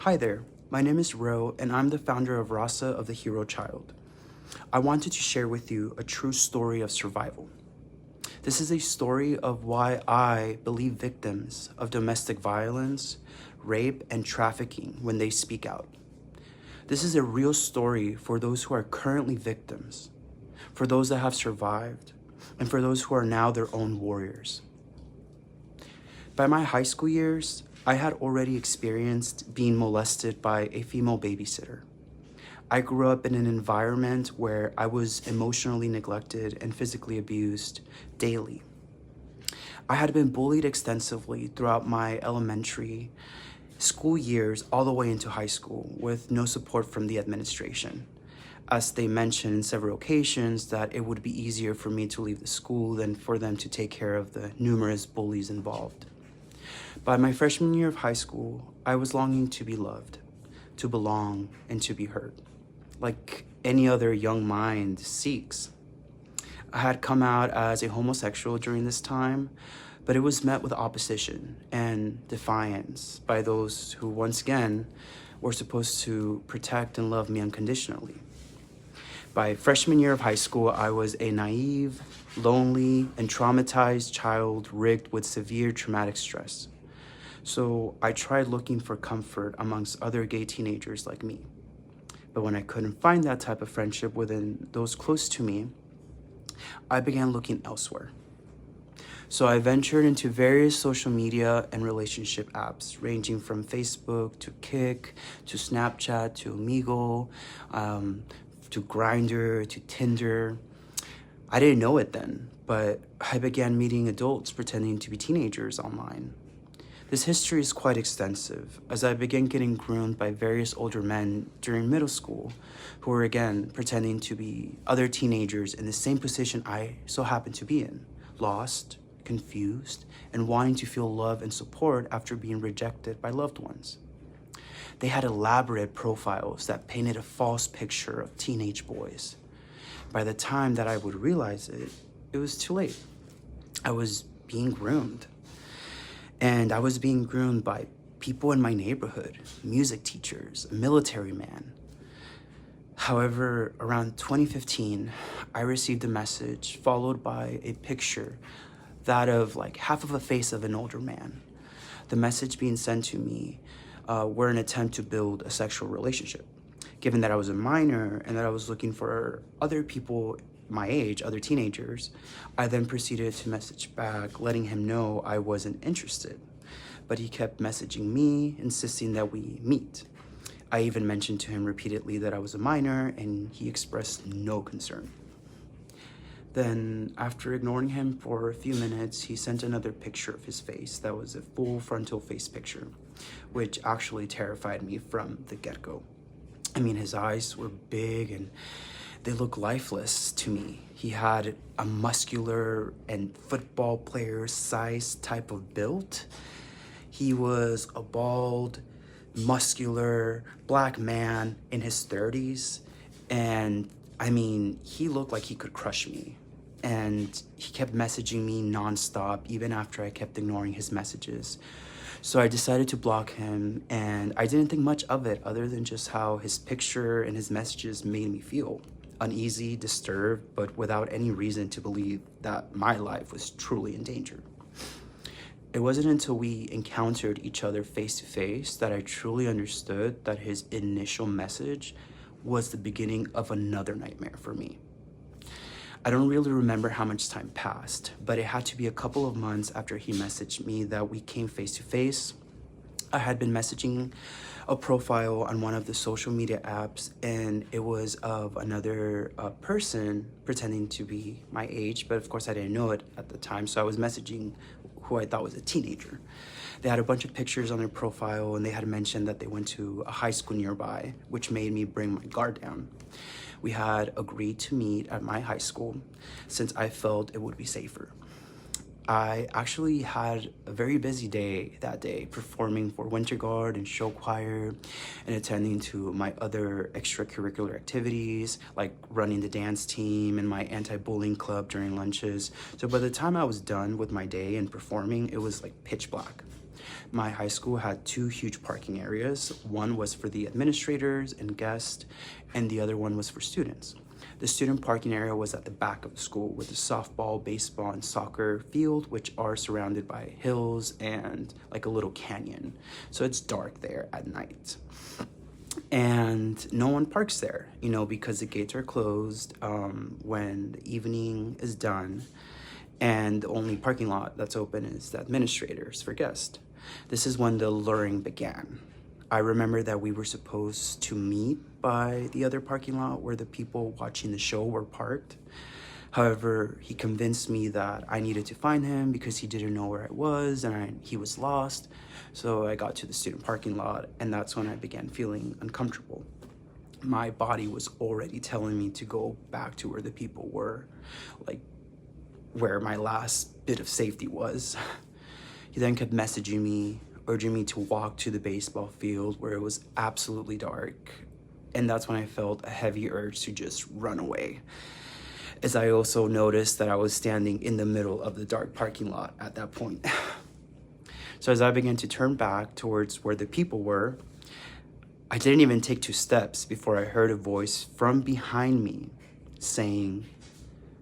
Hi there, my name is Ro, and I'm the founder of Rasa of the Hero Child. I wanted to share with you a true story of survival. This is a story of why I believe victims of domestic violence, rape, and trafficking when they speak out. This is a real story for those who are currently victims, for those that have survived, and for those who are now their own warriors. By my high school years, I had already experienced being molested by a female babysitter. I grew up in an environment where I was emotionally neglected and physically abused daily. I had been bullied extensively throughout my elementary school years all the way into high school with no support from the administration, as they mentioned in several occasions that it would be easier for me to leave the school than for them to take care of the numerous bullies involved. By my freshman year of high school, I was longing to be loved, to belong, and to be heard, like any other young mind seeks. I had come out as a homosexual during this time, but it was met with opposition and defiance by those who, once again, were supposed to protect and love me unconditionally. By freshman year of high school, I was a naive, lonely, and traumatized child rigged with severe traumatic stress. So I tried looking for comfort amongst other gay teenagers like me. But when I couldn't find that type of friendship within those close to me, I began looking elsewhere. So I ventured into various social media and relationship apps, ranging from Facebook to Kik to Snapchat to Omegle, to Grindr to Tinder. I didn't know it then, but I began meeting adults pretending to be teenagers online. This history is quite extensive, as I began getting groomed by various older men during middle school who were again pretending to be other teenagers in the same position I so happened to be in, lost, confused, and wanting to feel love and support after being rejected by loved ones. They had elaborate profiles that painted a false picture of teenage boys. By the time that I would realize it, it was too late. I was being groomed. And I was being groomed by people in my neighborhood, music teachers, a military man. However, around 2015, I received a message followed by a picture, that of like half of a face of an older man. The message being sent to me were an attempt to build a sexual relationship. Given that I was a minor and that I was looking for other people my age, other teenagers, I then proceeded to message back, letting him know I wasn't interested. But he kept messaging me, insisting that we meet. I even mentioned to him repeatedly that I was a minor, and he expressed no concern. Then, after ignoring him for a few minutes, he sent another picture of his face that was a full frontal face picture, which actually terrified me from the get-go. I mean, his eyes were big and they look lifeless to me. He had a muscular and football player size type of build. He was a bald, muscular, black man in his 30s. And I mean, he looked like he could crush me. And he kept messaging me nonstop, even after I kept ignoring his messages. So I decided to block him, and I didn't think much of it other than just how his picture and his messages made me feel. Uneasy, disturbed, but without any reason to believe that my life was truly in danger. It wasn't until we encountered each other face to face that I truly understood that his initial message was the beginning of another nightmare for me. I don't really remember how much time passed, but it had to be a couple of months after he messaged me that we came face to face. I had been messaging a profile on one of the social media apps, and it was of another person pretending to be my age, but of course I didn't know it at the time, so I was messaging who I thought was a teenager. They had a bunch of pictures on their profile, and they had mentioned that they went to a high school nearby, which made me bring my guard down. We had agreed to meet at my high school since I felt it would be safer. I actually had a very busy day that day, performing for Winter Guard and show choir and attending to my other extracurricular activities like running the dance team and my anti-bullying club during lunches. So by the time I was done with my day and performing, it was like pitch black. My high school had two huge parking areas. One was for the administrators and guests, and the other one was for students. The student parking area was at the back of the school with the softball, baseball, and soccer field, which are surrounded by hills and like a little canyon. So it's dark there at night. And no one parks there, because the gates are closed when the evening is done. And the only parking lot that's open is the administrators for guests. This is when the luring began. I remember that we were supposed to meet by the other parking lot where the people watching the show were parked. However, he convinced me that I needed to find him because he didn't know where I was and he was lost. So I got to the student parking lot, and that's when I began feeling uncomfortable. My body was already telling me to go back to where the people were, like where my last bit of safety was. He then kept messaging me, urging me to walk to the baseball field where it was absolutely dark. And that's when I felt a heavy urge to just run away, as I also noticed that I was standing in the middle of the dark parking lot at that point. So as I began to turn back towards where the people were, I didn't even take 2 steps before I heard a voice from behind me saying,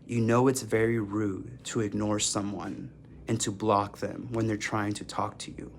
"You know it's very rude to ignore someone and to block them when they're trying to talk to you."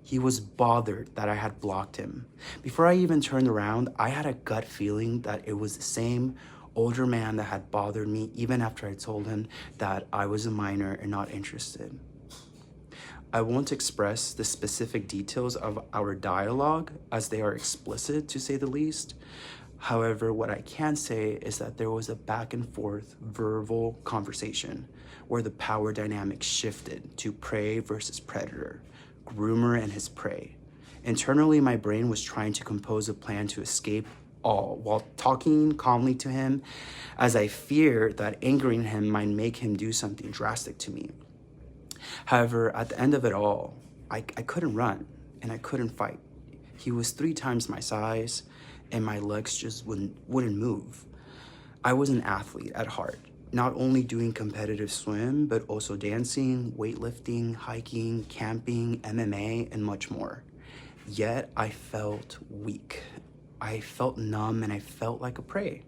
He was bothered that I had blocked him. Before I even turned around, I had a gut feeling that it was the same older man that had bothered me even after I told him that I was a minor and not interested. I won't express the specific details of our dialogue as they are explicit, to say the least. However, what I can say is that there was a back and forth verbal conversation where the power dynamic shifted to prey versus predator, groomer and his prey. Internally, my brain was trying to compose a plan to escape all while talking calmly to him, as I feared that angering him might make him do something drastic to me. However, at the end of it all, I couldn't run and I couldn't fight. He was 3 times my size and my legs just wouldn't move. I was an athlete at heart, not only doing competitive swim, but also dancing, weightlifting, hiking, camping, MMA, and much more. Yet I felt weak. I felt numb and I felt like a prey.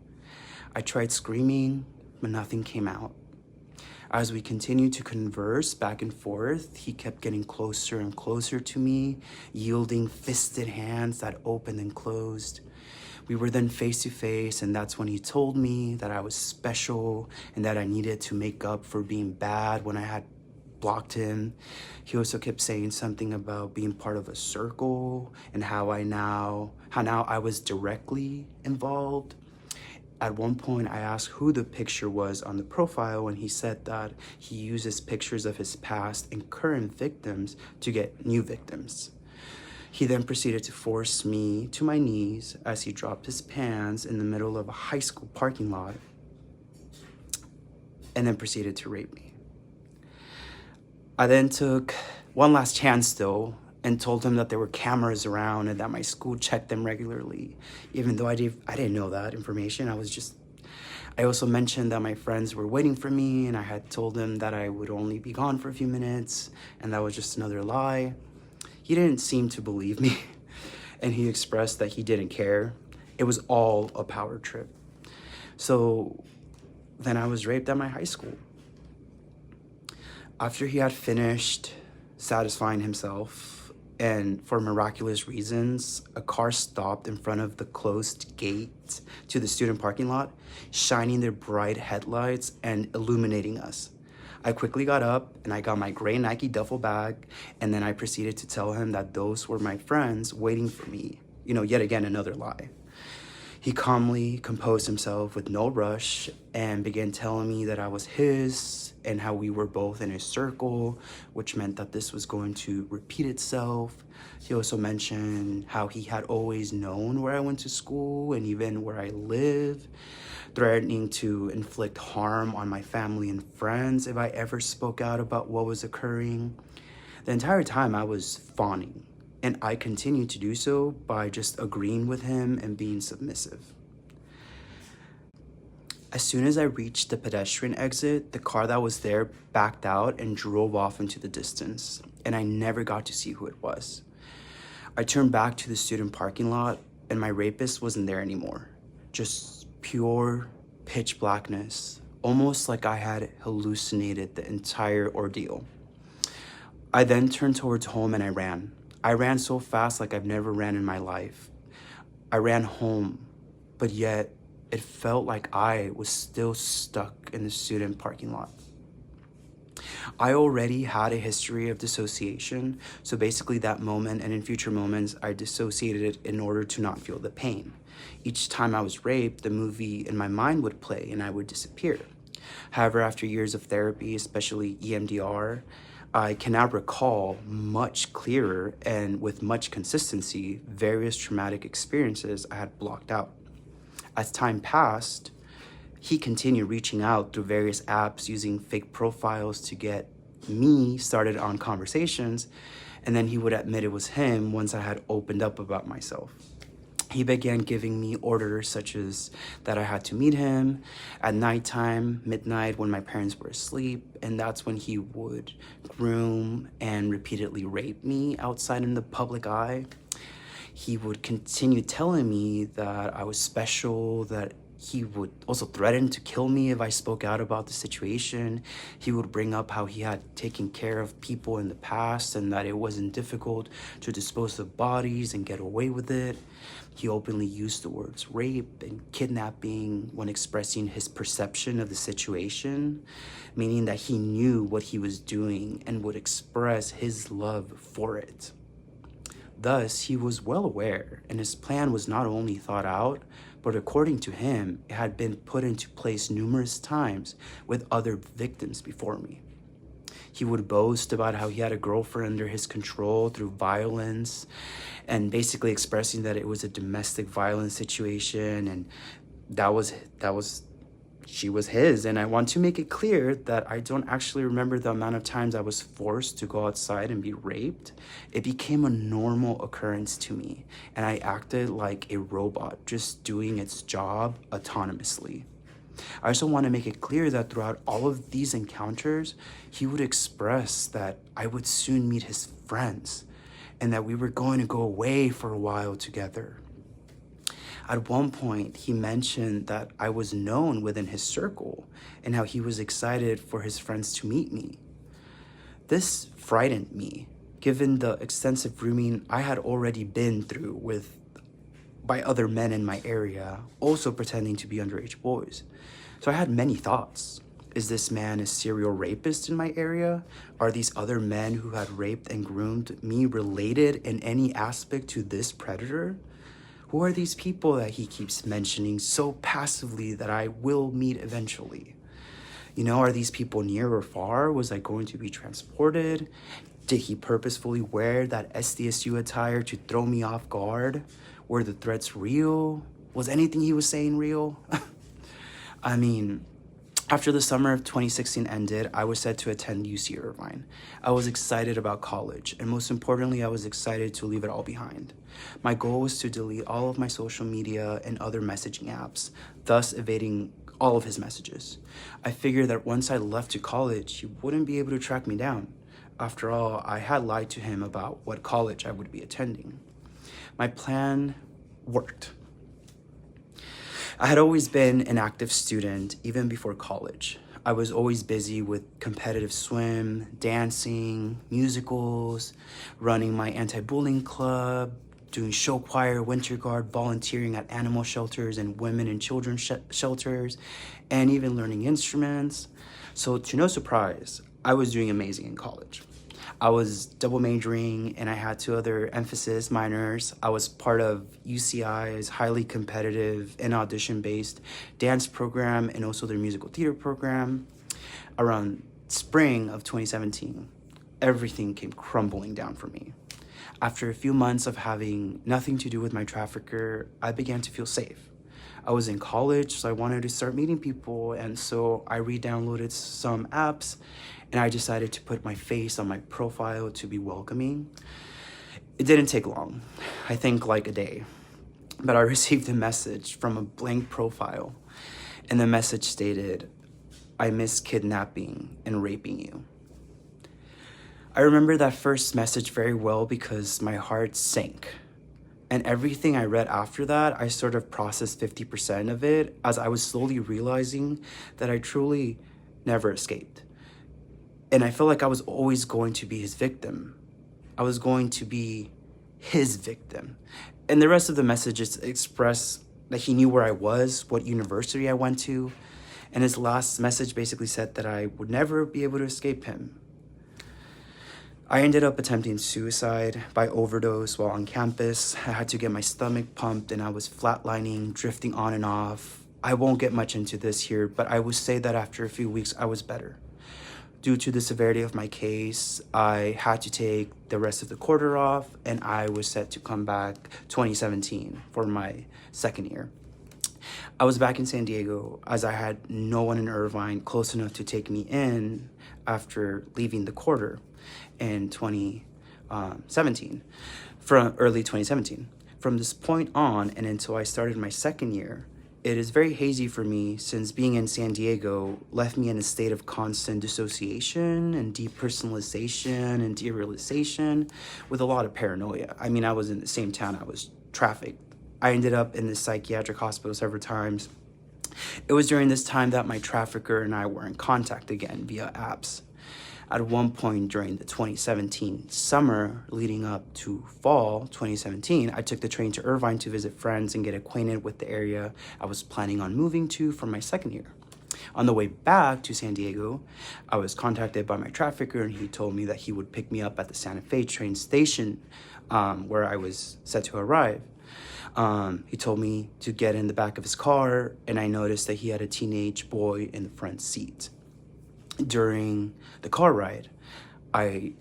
I tried screaming, but nothing came out. As we continued to converse back and forth, he kept getting closer and closer to me, yielding fisted hands that opened and closed. We were then face to face, and that's when he told me that I was special and that I needed to make up for being bad when I had blocked him. He also kept saying something about being part of a circle and how now I was directly involved. At one point, I asked who the picture was on the profile, and he said that he uses pictures of his past and current victims to get new victims. He then proceeded to force me to my knees as he dropped his pants in the middle of a high school parking lot and then proceeded to rape me. I then took one last chance though and told him that there were cameras around and that my school checked them regularly. Even though I didn't know that information, I also mentioned that my friends were waiting for me, and I had told them that I would only be gone for a few minutes, and that was just another lie. He didn't seem to believe me, and he expressed that he didn't care. It was all a power trip. So then I was raped at my high school. After he had finished satisfying himself, and for miraculous reasons, a car stopped in front of the closed gate to the student parking lot, shining their bright headlights and illuminating us. I quickly got up and I got my gray Nike duffel bag, and then I proceeded to tell him that those were my friends waiting for me. Yet again, another lie. He calmly composed himself with no rush and began telling me that I was his and how we were both in a circle, which meant that this was going to repeat itself. He also mentioned how he had always known where I went to school and even where I live, threatening to inflict harm on my family and friends if I ever spoke out about what was occurring. The entire time I was fawning, and I continued to do so by just agreeing with him and being submissive. As soon as I reached the pedestrian exit, the car that was there backed out and drove off into the distance, and I never got to see who it was. I turned back to the student parking lot, and my rapist wasn't there anymore. Just pure pitch blackness, almost like I had hallucinated the entire ordeal. I then turned towards home and I ran. I ran so fast like I've never ran in my life. I ran home, but yet it felt like I was still stuck in the student parking lot. I already had a history of dissociation, so basically that moment and in future moments, I dissociated in order to not feel the pain. Each time I was raped, the movie in my mind would play and I would disappear. However, after years of therapy, especially EMDR, I can now recall much clearer and with much consistency various traumatic experiences I had blocked out. As time passed, he continued reaching out through various apps using fake profiles to get me started on conversations, and then he would admit it was him once I had opened up about myself. He began giving me orders such as that I had to meet him at nighttime, midnight, when my parents were asleep, and that's when he would groom and repeatedly rape me outside in the public eye. He would continue telling me that I was special, that he would also threaten to kill me if I spoke out about the situation. He would bring up how he had taken care of people in the past and that it wasn't difficult to dispose of bodies and get away with it. He openly used the words rape and kidnapping when expressing his perception of the situation, meaning that he knew what he was doing and would express his love for it. Thus, he was well aware, and his plan was not only thought out, but according to him, it had been put into place numerous times with other victims before me. He would boast about how he had a girlfriend under his control through violence, and basically expressing that it was a domestic violence situation, and she was his. And I want to make it clear that I don't actually remember the amount of times I was forced to go outside and be raped. It became a normal occurrence to me, and I acted like a robot, just doing its job autonomously. I also want to make it clear that throughout all of these encounters, he would express that I would soon meet his friends and that we were going to go away for a while together. At one point, he mentioned that I was known within his circle and how he was excited for his friends to meet me. This frightened me, given the extensive grooming I had already been through by other men in my area, also pretending to be underage boys. So I had many thoughts. Is this man a serial rapist in my area? Are these other men who had raped and groomed me related in any aspect to this predator? Who are these people that he keeps mentioning so passively that I will meet eventually? Are these people near or far? Was I going to be transported? Did he purposefully wear that SDSU attire to throw me off guard? Were the threats real? Was anything he was saying real? After the summer of 2016 ended, I was set to attend UC Irvine. I was excited about college, and most importantly, I was excited to leave it all behind. My goal was to delete all of my social media and other messaging apps, thus evading all of his messages. I figured that once I left to college, he wouldn't be able to track me down. After all, I had lied to him about what college I would be attending. My plan worked. I had always been an active student, even before college. I was always busy with competitive swim, dancing, musicals, running my anti-bullying club, doing show choir, winter guard, volunteering at animal shelters and women and children's shelters, and even learning instruments. So to no surprise, I was doing amazing in college. I was double majoring and I had two other emphasis minors. I was part of UCI's highly competitive and audition-based dance program and also their musical theater program. Around spring of 2017, everything came crumbling down for me. After a few months of having nothing to do with my trafficker, I began to feel safe. I was in college, so I wanted to start meeting people, and so I re-downloaded some apps and I decided to put my face on my profile to be welcoming. It didn't take long, I think like a day, but I received a message from a blank profile, And the message stated, "I miss kidnapping and raping you." I remember that first message very well because my heart sank. And everything I read after that, I sort of processed 50% of it as I was slowly realizing that I truly never escaped. And I felt like I was always going to be his victim. I was going to be his victim. And the rest of the messages express that he knew where I was, what university I went to. And his last message basically said that I would never be able to escape him. I ended up attempting suicide by overdose while on campus. I had to get my stomach pumped and I was flatlining, drifting on and off. I won't get much into this here, but I would say that after a few weeks, I was better. Due to the severity of my case, I had to take the rest of the quarter off and I was set to come back 2017 for my second year. I was back in San Diego as I had no one in Irvine close enough to take me in after leaving the quarter in 2017, from early 2017. From this point on and until I started my second year, it is very hazy for me since being in San Diego left me in a state of constant dissociation and depersonalization and derealization with a lot of paranoia. I mean, I was in the same town, I was trafficked. I ended up in the psychiatric hospital several times. It was during this time that my trafficker and I were in contact again via apps. At one point during the 2017 summer leading up to fall 2017, I took the train to Irvine to visit friends and get acquainted with the area I was planning on moving to for my second year. On the way back to San Diego, I was contacted by my trafficker and he told me that he would pick me up at the Santa Fe train station where I was set to arrive. He told me to get in the back of his car and I noticed that he had a teenage boy in the front seat. During the car ride, I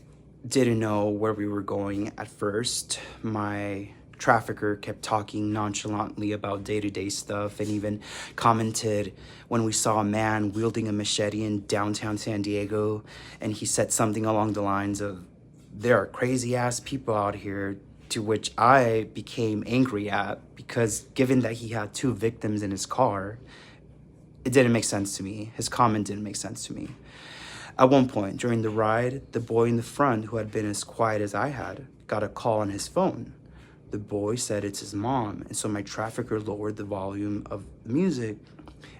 didn't know where we were going at first. My trafficker kept talking nonchalantly about day-to-day stuff and even commented when we saw a man wielding a machete in downtown San Diego, and he said something along the lines of, "There are crazy-ass people out here," to which I became angry at because given that he had two victims in his car, it didn't make sense to me. His comment didn't make sense to me. At one point during the ride, the boy in the front, who had been as quiet as I had, got a call on his phone. The boy said it's his mom, and so my trafficker lowered the volume of the music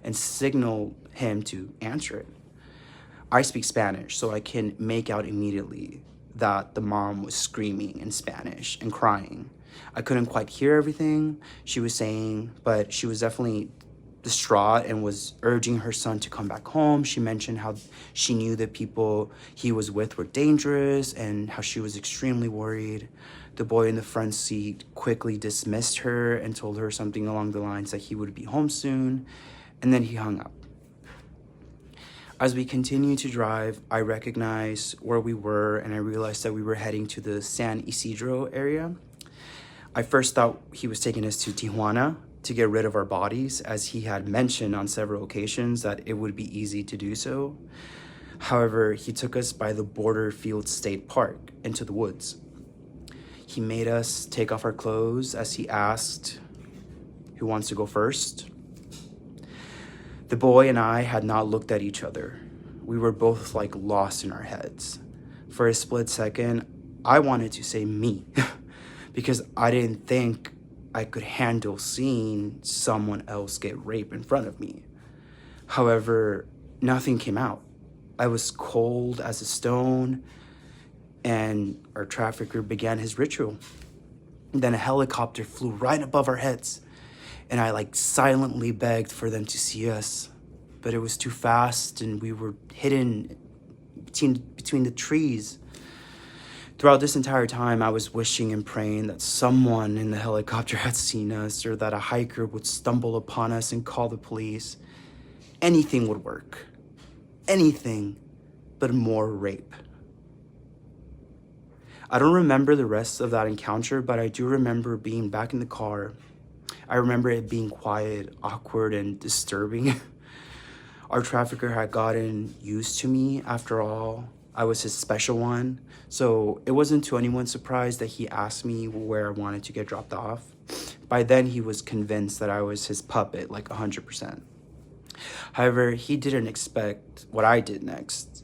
and signaled him to answer it. I speak Spanish, so I can make out immediately that the mom was screaming in Spanish and crying. I couldn't quite hear everything she was saying, but she was definitely distraught and was urging her son to come back home. She mentioned how she knew the people he was with were dangerous and how she was extremely worried. The boy in the front seat quickly dismissed her and told her something along the lines that he would be home soon, and then he hung up. As we continued to drive, I recognized where we were and I realized that we were heading to the San Isidro area. I first thought he was taking us to Tijuana to get rid of our bodies, as he had mentioned on several occasions that it would be easy to do so. However, he took us by the Borderfield State Park into the woods. He made us take off our clothes as he asked, "Who wants to go first?" The boy and I had not looked at each other. We were both like lost in our heads. For a split second, I wanted to say me because I didn't think I could handle seeing someone else get raped in front of me. However, nothing came out. I was cold as a stone, and our trafficker began his ritual. Then a helicopter flew right above our heads, and I silently begged for them to see us, but it was too fast and we were hidden between the trees. Throughout this entire time, I was wishing and praying that someone in the helicopter had seen us or that a hiker would stumble upon us and call the police. Anything would work. Anything but more rape. I don't remember the rest of that encounter, but I do remember being back in the car. I remember it being quiet, awkward, and disturbing. Our trafficker had gotten used to me after all. I was his special one, so it wasn't to anyone's surprise that he asked me where I wanted to get dropped off. By then, he was convinced that I was his puppet, 100%. However, he didn't expect what I did next.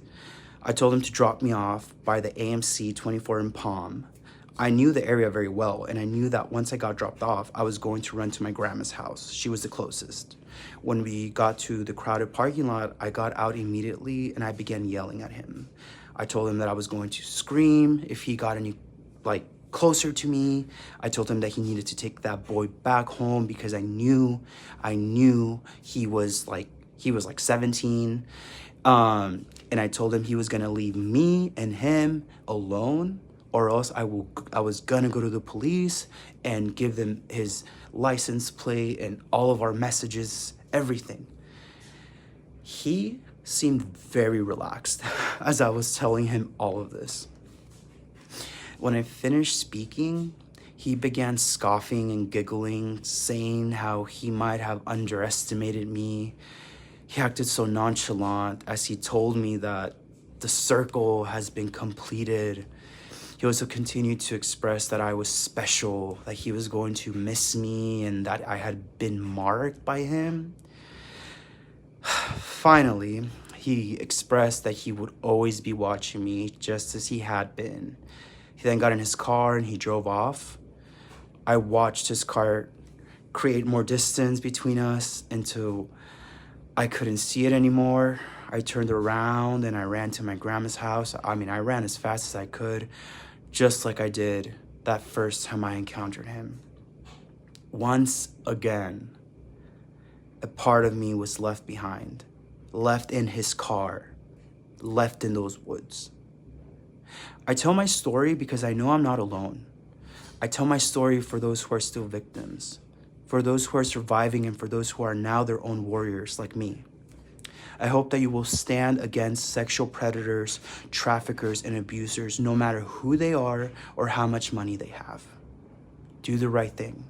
I told him to drop me off by the AMC 24 in Palm. I knew the area very well, and I knew that once I got dropped off, I was going to run to my grandma's house. She was the closest. When we got to the crowded parking lot, I got out immediately and I began yelling at him. I told him that I was going to scream if he got any, closer to me. I told him that he needed to take that boy back home because I knew he was like 17. And I told him he was gonna leave me and him alone, or else I was gonna go to the police and give them his license plate and all of our messages, everything. He seemed very relaxed as I was telling him all of this. When I finished speaking, he began scoffing and giggling, saying how he might have underestimated me. He acted so nonchalant as he told me that the circle has been completed. He also continued to express that I was special, that he was going to miss me, and that I had been marked by him. Finally, he expressed that he would always be watching me just as he had been. He then got in his car and he drove off. I watched his car create more distance between us until I couldn't see it anymore. I turned around and I ran to my grandma's house. I ran as fast as I could, just like I did that first time I encountered him. Once again, a part of me was left behind, left in his car, left in those woods. I tell my story because I know I'm not alone. I tell my story for those who are still victims, for those who are surviving, and for those who are now their own warriors like me. I hope that you will stand against sexual predators, traffickers, and abusers, no matter who they are or how much money they have. Do the right thing.